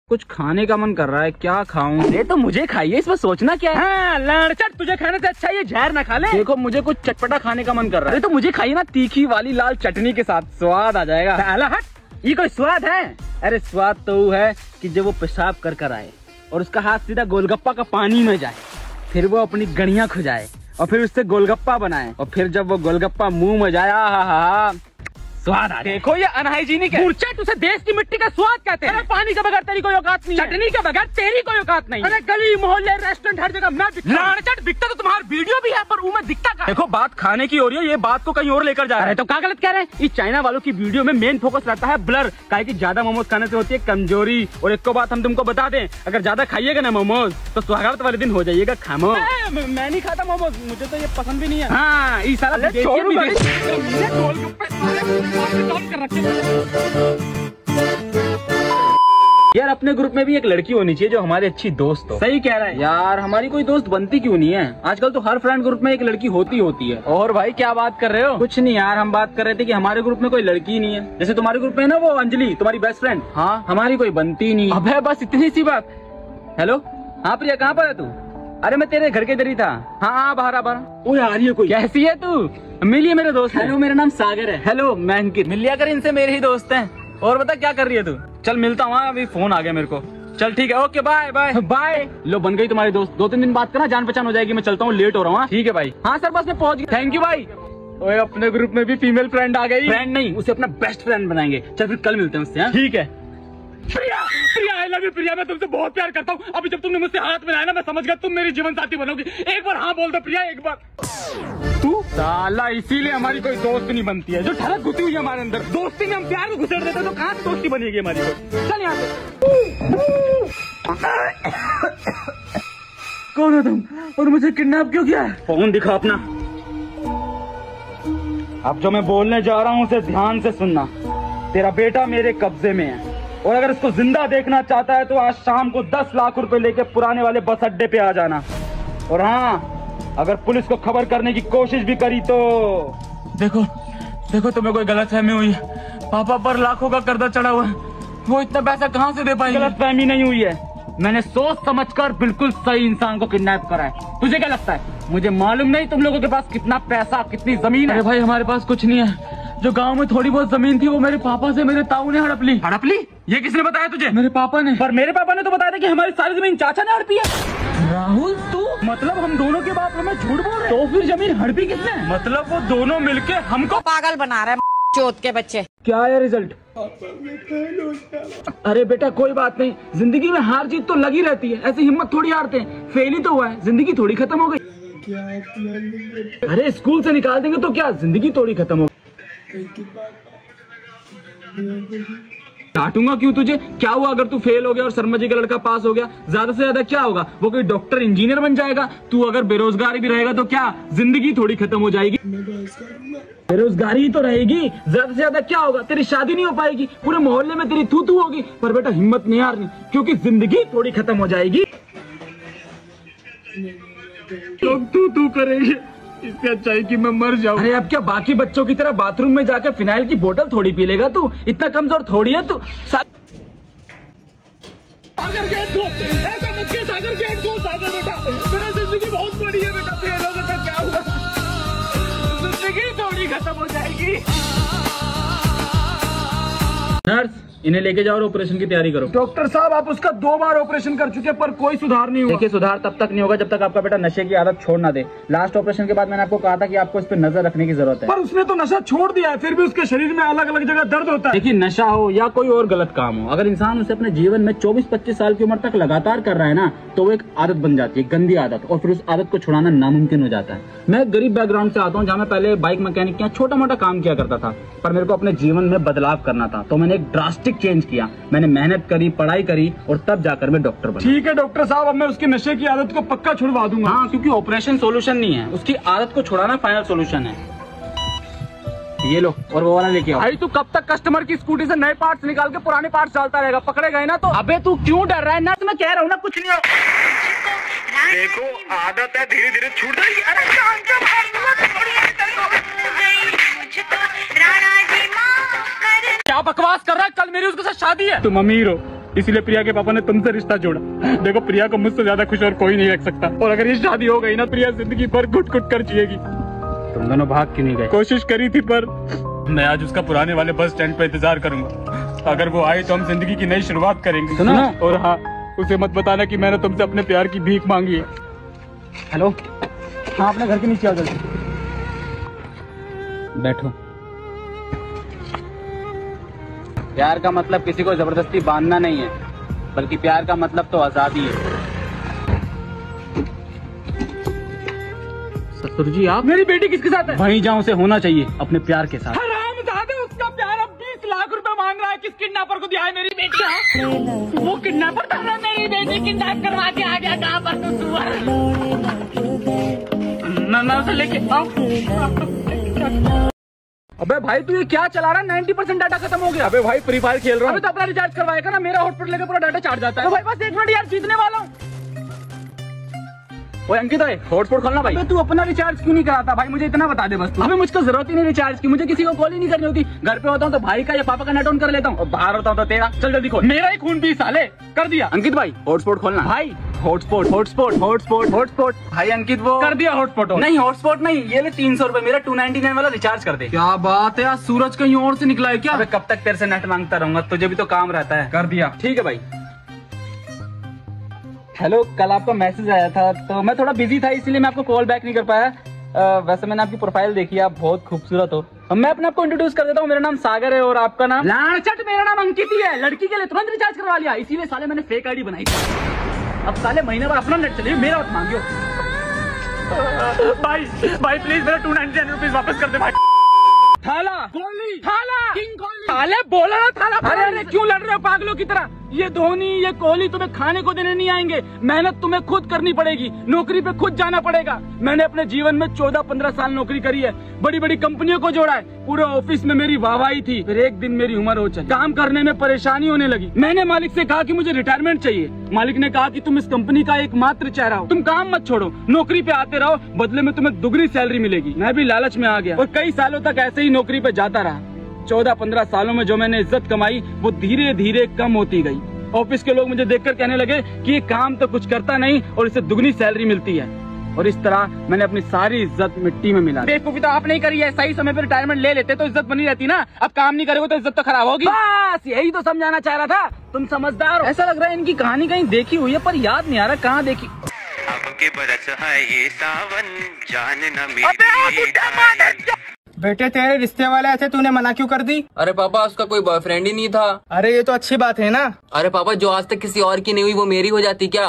कुछ खाने का मन कर रहा है, क्या खाऊं? अरे तो मुझे खाइए, इसमें सोचना क्या है? हाँ, लड़चट, तुझे खाने से अच्छा ये जहर न खा ले। देखो मुझे कुछ चटपटा खाने का मन कर रहा है। अरे तो मुझे खाइए ना, तीखी वाली लाल चटनी के साथ, स्वाद आ जाएगा। साला हट, ये कोई स्वाद है? अरे स्वाद तो वो है कि जब वो पेशाब कर कर आए और उसका हाथ सीधा गोलगप्पा का पानी में जाए, फिर वो अपनी गड़ियां खुजाए और फिर उससे गोलगप्पा बनाए और फिर जब वो गोलगप्पा मुंह में जाए, हा स्वाद आ। देखो ये अनहाइजीनिक है। मूर्छित, उसे देश की मिट्टी का स्वाद कहते हैं। अरे पानी के बगैर तेरी कोई औकात नहीं है। चटनी के बगैर तेरी कोई औकात नहीं। अरे गली मोहल्ले रेस्टोरेंट हर जगह मैं लड़चट दिखता तो तुम्हारा वीडियो भी है, पर वो में दिखता का। देखो बात खाने की हो रही है, ये बात को कहीं और लेकर जा रहा है। तो क्या गलत कह रहे हैं? इस चाइना वालों की वीडियो में मेन फोकस रहता है ब्लर, काहे कि ज्यादा मोमोज खाने से होती है कमजोरी। और एक को बात हम तुमको बता दें, अगर ज्यादा खाइएगा ना मोमोज तो स्वागत वाले दिन हो जाइएगा खामोश। मैं नहीं खाता मोमोज, मुझे तो ये पसंद भी नहीं है। हाँ इस साल यार अपने ग्रुप में भी एक लड़की होनी चाहिए जो हमारी अच्छी दोस्त हो। सही कह रहा है यार, हमारी कोई दोस्त बनती क्यों नहीं है? आजकल तो हर फ्रेंड ग्रुप में एक लड़की होती है। और भाई क्या बात कर रहे हो? कुछ नहीं यार, हम बात कर रहे थे कि हमारे ग्रुप में कोई लड़की नहीं है। जैसे तुम्हारे ग्रुप में है ना वो अंजलि, तुम्हारी बेस्ट फ्रेंड। हाँ, हमारी कोई बनती नहीं। अबे बस इतनी सी बात। हेलो, हाँ प्रिया, कहाँ पर है तू? अरे मैं तेरे घर के इधर ही था। हाँ बाहर ओ यार ये कोई कैसी है तू? मिलिए मेरे दोस्त। हेलो, मेरा नाम सागर है। हेलो मैं अंकित। मिल लिया कर इनसे, मेरे ही दोस्त हैं। और बता क्या कर रही है तू? चल मिलता हूँ, अभी फोन आ गया मेरे को। चल ठीक है, ओके बाय बाय बाय। लो बन गई तुम्हारी दोस्त। 2-3 दिन बात करना, जान पहचान हो जाएगी। मैं चलता हूँ, लेट हो रहा हूँ। ठीक है भाई। हाँ सर बस मैं पहुंच गया। थैंक यू भाई। ओए अपने ग्रुप में भी फीमेल फ्रेंड आ गई। फ्रेंड नहीं, उसे अपना बेस्ट फ्रेंड बनाएंगे। चल फिर कल मिलते हैं उससे। ठीक है। प्रिया, प्रिया आई लव यू प्रिया, मैं तुमसे बहुत प्यार करता हूँ। अभी जब तुमने मुझसे हाथ मिलाया ना, मैं समझ गया तुम मेरी जीवन साथी बनोगी। एक बार हाँ बोल दो प्रिया, एक बार। तू साला इसीलिए हमारी कोई दोस्त नहीं बनती है, जो ठलक घुसी हुई है हमारे अंदर। दोस्ती में हम प्यार को घुसेड़ देते तो कहाँ से दोस्ती बनेगी हमारी? चल यहाँ से। कौन हो तुम और मुझे किडनैप क्यों किया है? फोन दिखा अपना। अब जो मैं बोलने जा रहा हूँ उसे ध्यान से सुनना। तेरा बेटा मेरे कब्जे में है और अगर इसको जिंदा देखना चाहता है तो आज शाम को 10 लाख रुपए लेके पुराने वाले बस अड्डे पे आ जाना। और हाँ, अगर पुलिस को खबर करने की कोशिश भी करी तो देखो देखो, तुम्हें कोई गलतफहमी हुई है। पापा पर लाखों का कर्जा चढ़ा हुआ है, वो इतना पैसा कहाँ से दे पाएंगे? गलतफहमी नहीं हुई है, मैंने सोच समझकर बिल्कुल सही इंसान को किडनैप करा है। तुझे क्या लगता है मुझे मालूम नहीं तुम लोगों के पास कितना पैसा, कितनी जमीन है? अरे भाई हमारे पास कुछ नहीं है। जो गांव में थोड़ी बहुत जमीन थी वो मेरे पापा से मेरे ताऊ ने हड़प ली। हड़प ली? ये किसने बताया तुझे? मेरे पापा ने। पर मेरे पापा ने तो बताया था कि हमारी सारी जमीन चाचा ने हड़पी है। राहुल तू मतलब हम दोनों के बाप हमें झूठ बोल रहे? तो फिर जमीन हड़पी किसने? मतलब वो दोनों मिलके हमको पागल बना रहे हैं चोत के बच्चे। क्या है रिजल्ट? अरे बेटा कोई बात नहीं, जिंदगी में हार जीत तो लगी रहती है, ऐसी हिम्मत थोड़ी हारते हैं। फेल ही तो हुआ है, जिंदगी थोड़ी खत्म हो गई। अरे स्कूल से निकाल देंगे तो क्या जिंदगी थोड़ी खत्म हो गई? डांटूंगा क्यों तुझे? क्या हुआ अगर तू फेल हो गया और शर्मा जी का लड़का पास हो गया? ज्यादा से ज्यादा क्या होगा? वो कोई डॉक्टर इंजीनियर बन जाएगा। तू अगर बेरोजगार भी रहेगा तो क्या जिंदगी थोड़ी खत्म हो जाएगी? बेरोजगारी ही तो रहेगी, ज्यादा से ज्यादा क्या होगा? तेरी शादी नहीं हो पाएगी, पूरे मोहल्ले में तेरी थू होगी। पर बेटा हिम्मत नहीं हारनी, क्योंकि जिंदगी थोड़ी खत्म हो जाएगी। लोग तू करेंगे, इससे अच्छा है कि मैं मर जाऊं। अरे अब क्या बाकी बच्चों की तरह बाथरूम में जाकर फिनाइल की बोतल थोड़ी पी लेगा तू? इतना कमजोर थोड़ी है तू। सागर गेट दो, ऐसा मत के सागर गेट दो। सागर बेटा, मेरा जिंदगी बहुत बड़ी है बेटा, फेल होगा तो क्या हुआ? जिंदगी थोड़ी खत्म हो जाएगी। नर्स, इन्हें लेके जाओ और ऑपरेशन की तैयारी करो। डॉक्टर साहब आप उसका 2 बार ऑपरेशन कर चुके पर कोई सुधार नहीं हुआ। देखिए सुधार तब तक नहीं होगा जब तक आपका बेटा नशे की आदत छोड़ ना दे। लास्ट ऑपरेशन के बाद मैंने आपको कहा था कि आपको इस पर नजर रखने की जरूरत है। पर उसने तो नशा छोड़ दिया है, फिर भी उसके शरीर में अलग अलग जगह दर्द होता है। देखिए नशा हो या कोई और गलत काम हो, अगर इंसान उसे अपने जीवन में 24-25 साल की उम्र तक लगातार कर रहा है ना, तो वो एक आदत बन जाती है, गंदी आदत, और फिर उस आदत को छुड़ाना नामुमकिन हो जाता है। मैं गरीब बैकग्राउंड से आता हूँ, जहाँ मैं पहले बाइक मैकेनिक या छोटा मोटा काम किया करता था, पर मेरे को अपने जीवन में बदलाव करना था, तो मैंने एक ड्रास्टिक चेंज किया। मैंने मेहनत करी, पढ़ाई करी और तब जाकर मैं डॉक्टर बना। ठीक है डॉक्टर साहब, अब मैं उसकी नशे की आदत को पक्का छुड़वा दूंगा। हाँ, क्योंकि ऑपरेशन सोल्यूशन नहीं है, उसकी आदत को छुड़ाना फाइनल सोल्यूशन है। ये लो, और वो वाला लेके आओ। भाई तू कब तक कस्टमर की स्कूटी से नए पार्ट्स निकाल के पुराने पार्ट्स डालता रहेगा? पकड़े गए ना तो? अबे तू क्यों डर रहा है? ना मैं कह रहा हूँ ना कुछ नहीं हो। देखो आदत है, धीरे धीरे छूट जाएगी। क्या बकवास कर रहा है? कल मेरी उसके साथ शादी है। तुम अमीर हो, इसीलिए प्रिया के पापा ने तुमसे रिश्ता जोड़ा। देखो प्रिया को मुझसे ज्यादा खुश और कोई नहीं रख सकता, और अगर ये शादी हो गई ना, प्रिया जिंदगी भर घुट घुट कर जिएगी। तुम दोनों भाग क्यों नहीं गए? कोशिश करी थी, पर मैं आज उसका पुराने वाले बस स्टैंड पे इंतजार करूंगा। अगर वो आए तो हम जिंदगी की नई शुरुआत करेंगे। सुनो। और हाँ, उसे मत बताना कि मैंने तुमसे अपने प्यार की भीख मांगी है। हेलो, हाँ अपने घर के नीचे आ जल्दी। बैठो। प्यार का मतलब किसी को जबरदस्ती बांधना नहीं है, बल्कि प्यार का मतलब तो आजादी है। ससुर जी आप? मेरी बेटी किसके साथ है? वहीं जहाँ उसे होना चाहिए, अपने प्यार के साथ। हरामजादे, उसका प्यार अब 20 लाख रुपए मांग रहा है। किस किडनैपर को दिया है मेरी बेटी? हाँ? वो किडनैपर था ना, मेरी बेटी किडनैप करवा के आ गया। कहाँ पर मैं उसे लेके आऊं? अबे भाई तू ये क्या चला रहा है? 90% डाटा खत्म हो गया। अबे भाई फ्री फायर खेल रहा हूँ। अबे तो अपना रिचार्ज करवाएगा ना, मेरा हॉटस्पॉट लेकर पूरा डाटा चार्ज जाता है। तो भाई बस 1 मिनट यार, जीतने वाला हूँ। ओए अंकित भाई, हॉटस्पॉट खोलना भाई। तू अपना रिचार्ज क्यों नहीं कराता भाई? मुझे इतना बता दे बस। अबे मुझको जरूरत ही नहीं रिचार्ज की, मुझे किसी को कॉल ही नहीं करनी होती। घर पे होता हूँ तो भाई का या पापा का नेट ऑन कर लेता हूँ, और बाहर होता हूँ तो तेरा। चल जल्दी खोल। मेरा ही खून पी साले, कर दिया। अंकित भाई हॉटस्पॉट खोलना भाई। हॉटस्पॉट हॉटस्पॉट हॉटस्पॉट हॉटस्पॉट भाई। अंकित वो कर दिया हॉटस्पॉट। नहीं हॉटस्पॉट नहीं, ये ले 300 रुपए मेरा 299 वाला रिचार्ज कर दे। क्या बात है यार, सूरज कहीं और से निकला है क्या? अबे कब तक तेरे से नेट मांगता रहूंगा, तुझे भी तो काम रहता है। कर दिया। ठीक है भाई। हेलो, कल आपका मैसेज आया था तो मैं थोड़ा बिजी था, इसलिए मैं आपको कॉल बैक नहीं कर पाया। वैसे मैंने आपकी प्रोफाइल देखी, आप बहुत खूबसूरत हो। मैं अपने आपको इंट्रोड्यूस कर देता हूँ। मेरा नाम सागर है और आपका नाम? लाड़चट, मेरा नाम अंकित ही है। लड़की के लिए तुरंत रिचार्ज करवा लिया, इसीलिए साले मैंने फेक आईडी बनाई थी। अब साले महीने भर अपना नेट चलिए, मेरा मत मांगियो। भाई भाई प्लीज मेरा 299 रुपीज वापस कर दे भाई। थाला कोहली, थाला किंग कोहली। थाले बोला ना थाला। अरे क्यों लड़ रहे हो पागलों की तरह? ये धोनी ये कोहली तुम्हें खाने को देने नहीं आएंगे। मेहनत तुम्हें खुद करनी पड़ेगी, नौकरी पे खुद जाना पड़ेगा। मैंने अपने जीवन में 14-15 साल नौकरी करी है, बड़ी बड़ी कंपनियों को जोड़ा है, पूरे ऑफिस में मेरी वाहवाही थी। फिर एक दिन मेरी उम्र हो चली, काम करने में परेशानी होने लगी। मैंने मालिक से कहा कि मुझे रिटायरमेंट चाहिए। मालिक ने कहा कि तुम इस कंपनी का एकमात्र चेहरा हो, तुम काम मत छोड़ो, नौकरी पे आते रहो, बदले में तुम्हें दुगनी सैलरी मिलेगी। मैं भी लालच में आ गया और कई सालों तक ऐसे ही नौकरी पे जाता रहा। 14-15 सालों में जो मैंने इज्जत कमाई वो धीरे धीरे कम होती गई। ऑफिस के लोग मुझे देखकर कहने लगे कि ये काम तो कुछ करता नहीं और इसे दुगनी सैलरी मिलती है। और इस तरह मैंने अपनी सारी इज्जत मिट्टी में मिला। बेवकूफी तो आप नहीं करी है, सही समय पर रिटायरमेंट ले लेते तो इज्जत बनी रहती ना। अब काम नहीं करोगे तो इज्जत तो खराब होगी। बस यही तो समझाना चाह रहा था, तुम समझदार हो। ऐसा लग रहा है इनकी कहानी कहीं देखी हुई है, पर याद नहीं आ रहा कहाँ देखी। के बरस है ये सावन, जान न मेरी। बेटे तेरे रिश्ते वाले ऐसे तूने मना क्यों कर दी? अरे पापा उसका कोई बॉयफ्रेंड ही नहीं था। अरे ये तो अच्छी बात है ना। अरे पापा जो आज तक किसी और की नहीं हुई वो मेरी हो जाती क्या?